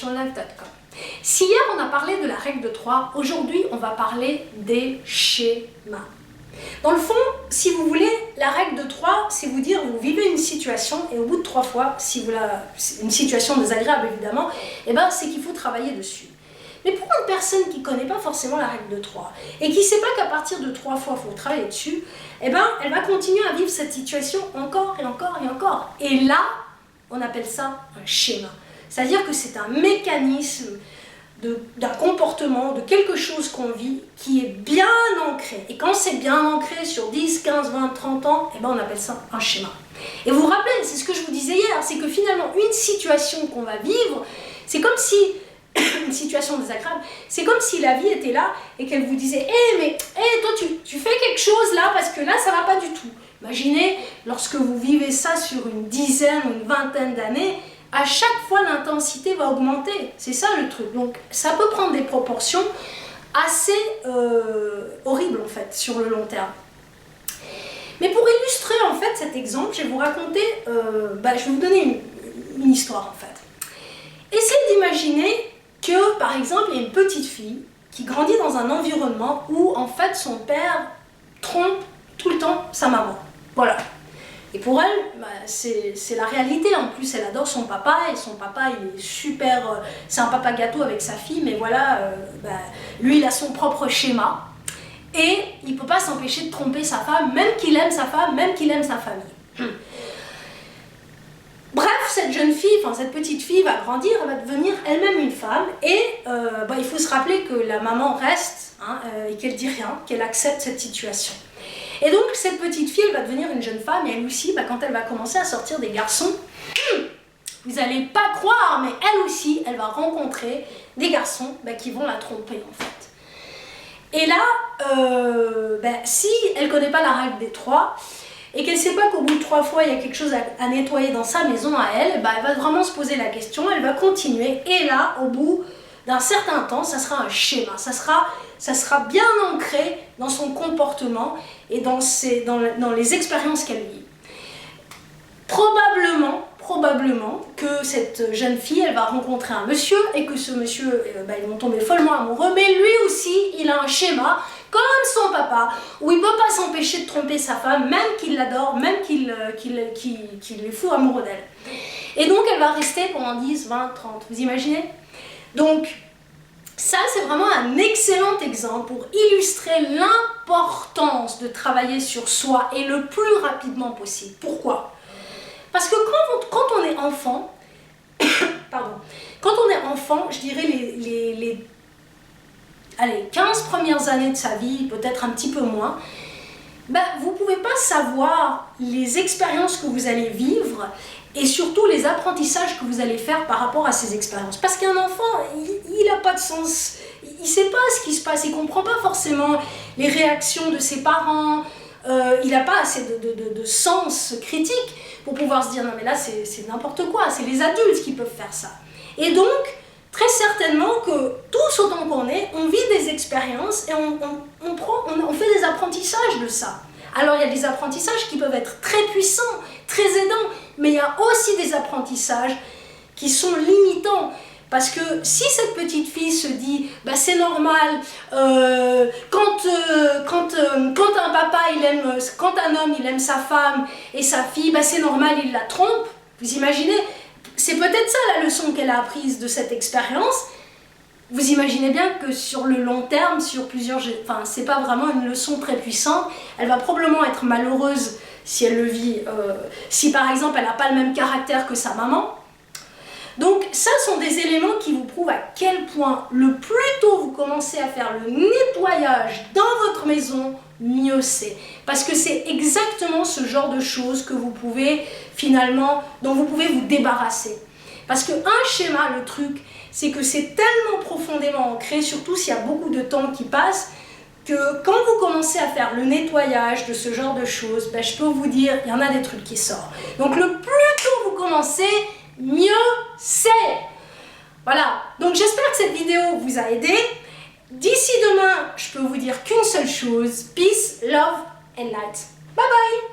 passionlife.com. Si hier on a parlé de la règle de 3, aujourd'hui on va parler des schémas. Dans le fond, si vous voulez, la règle de 3, c'est vous dire vous vivez une situation et au bout de 3 fois, si vous une situation désagréable évidemment, eh ben, c'est qu'il faut travailler dessus. Mais pour une personne qui ne connaît pas forcément la règle de 3 et qui ne sait pas qu'à partir de 3 fois, il faut travailler dessus, eh ben, elle va continuer à vivre cette situation encore et encore et encore. Et là, on appelle ça un schéma. C'est-à-dire que c'est un mécanisme d'un comportement, de quelque chose qu'on vit qui est bien ancré. Et quand c'est bien ancré sur 10, 15, 20, 30 ans, eh ben, on appelle ça un schéma. Et vous vous rappelez, c'est ce que je vous disais hier, c'est que finalement, une situation qu'on va vivre, c'est comme si une situation désagréable, c'est comme si la vie était là et qu'elle vous disait toi tu fais quelque chose là parce que là ça va pas du tout. Imaginez lorsque vous vivez ça sur une dizaine ou une vingtaine d'années, à chaque fois l'intensité va augmenter, c'est ça le truc. Donc ça peut prendre des proportions assez horribles en fait sur le long terme. Mais pour illustrer en fait cet exemple, je vais vous raconter, je vais vous donner une histoire en fait. Essayez d'imaginer que, par exemple, il y a une petite fille qui grandit dans un environnement où, en fait, son père trompe tout le temps sa maman. Voilà. Et pour elle, c'est la réalité. En plus, elle adore son papa et son papa, il est super... c'est un papa gâteau avec sa fille, mais voilà, lui, il a son propre schéma. Et il ne peut pas s'empêcher de tromper sa femme, même qu'il aime sa femme, même qu'il aime sa famille. Bref, cette jeune fille, cette petite fille va grandir, elle va devenir elle-même une femme et il faut se rappeler que la maman reste et qu'elle dit rien, qu'elle accepte cette situation. Et donc cette petite fille, elle va devenir une jeune femme et elle aussi, quand elle va commencer à sortir des garçons, vous n'allez pas croire, mais elle aussi, elle va rencontrer des garçons qui vont la tromper en fait. Et là, si elle ne connaît pas la règle des 3, et qu'elle ne sait pas qu'au bout de 3 fois, il y a quelque chose à nettoyer dans sa maison à elle, elle va vraiment se poser la question, elle va continuer, et là, au bout d'un certain temps, ça sera un schéma, ça sera bien ancré dans son comportement et dans les expériences qu'elle vit. Probablement que cette jeune fille, elle va rencontrer un monsieur, et que ce monsieur, ils vont tomber follement amoureux, mais lui aussi, il a un schéma, comme son papa, où il ne peut pas s'empêcher de tromper sa femme, même qu'il l'adore, même qu'il est fou amoureux d'elle. Et donc elle va rester pendant 10, 20, 30, vous imaginez? Donc ça c'est vraiment un excellent exemple pour illustrer l'importance de travailler sur soi et le plus rapidement possible. Pourquoi? Parce que quand on est enfant, quand on est enfant, je dirais les 15 premières années de sa vie, peut-être un petit peu moins, vous ne pouvez pas savoir les expériences que vous allez vivre et surtout les apprentissages que vous allez faire par rapport à ces expériences. Parce qu'un enfant, il n'a pas de sens, il ne sait pas ce qui se passe, il ne comprend pas forcément les réactions de ses parents, il n'a pas assez de sens critique pour pouvoir se dire non mais là c'est n'importe quoi, c'est les adultes qui peuvent faire ça. Et donc, très certainement que tous autant qu'on est, on vit des expériences et on fait des apprentissages de ça. Alors il y a des apprentissages qui peuvent être très puissants, très aidants, mais il y a aussi des apprentissages qui sont limitants. Parce que si cette petite fille se dit c'est normal, quand un homme il aime sa femme et sa fille, c'est normal, il la trompe, vous imaginez? C'est peut-être ça la leçon qu'elle a apprise de cette expérience. Vous imaginez bien que sur le long terme, sur plusieurs... c'est pas vraiment une leçon très puissante. Elle va probablement être malheureuse si elle le vit, si par exemple elle n'a pas le même caractère que sa maman. Donc ça sont des éléments qui vous prouvent à quel point le plus tôt vous commencez à faire le nettoyage dans votre maison, mieux c'est. Parce que c'est exactement ce genre de choses que vous pouvez dont vous pouvez vous débarrasser. Parce qu'un schéma, le truc, c'est que c'est tellement profondément ancré, surtout s'il y a beaucoup de temps qui passe, que quand vous commencez à faire le nettoyage de ce genre de choses, je peux vous dire, il y en a des trucs qui sortent. Donc le plus tôt vous commencez, mieux c'est. Voilà, donc j'espère que cette vidéo vous a aidé. D'ici demain, je peux vous dire qu'une seule chose, peace, love and light. Bye bye.